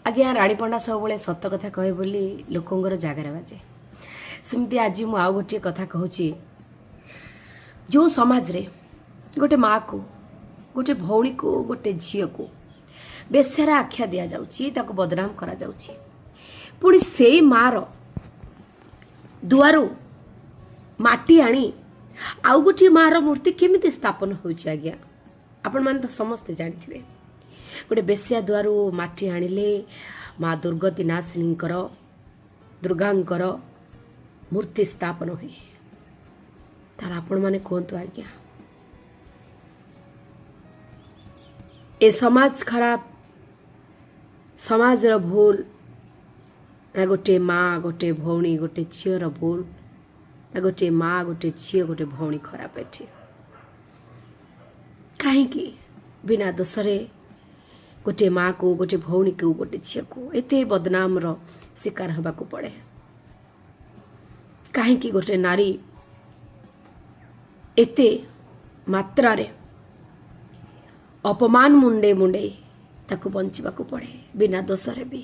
आज्ञा राणी पंडा सब सत कथा कहे बोली लोकंर जगार बाजे सेमती आज मु आउ गोटे कथा कहूँ जो समाज रे गोटे माँ को गोटे भौणी को गोटे झील को बेस्यार आख्या दि जाऊँ बदनाम करा जाउछि पुणी से मार दुआरू माटी आनी आउ गोटे मार मूर्ति केमिति स्थापन होउछि आज्ञा आपण माने तो समस्ते जानिथिबे गोटे बेस्या दुआरू माटी आनिले माँ दुर्गति नाशिनी दुर्गांकर मूर्ति स्थापन हुए तार आपण माने कहतु आज्ञा ए समाज खराब समाज रो भूल ना गोटे माँ गोटे भौणी गोटे झीर भूल ना गोटे माँ गोटे झील गोटे भौणी खराब एठी कहीं बिना दोषरे गोटे माँ को गोटे भौणी को गोटे झील को एते बदनाम रो शिकार हवा को पड़े कहीं गोटे नारी एते मात्रा रे अपमान मुंडे मुंडे ताकू बंचिबा को पड़े बिना दोषरे भी।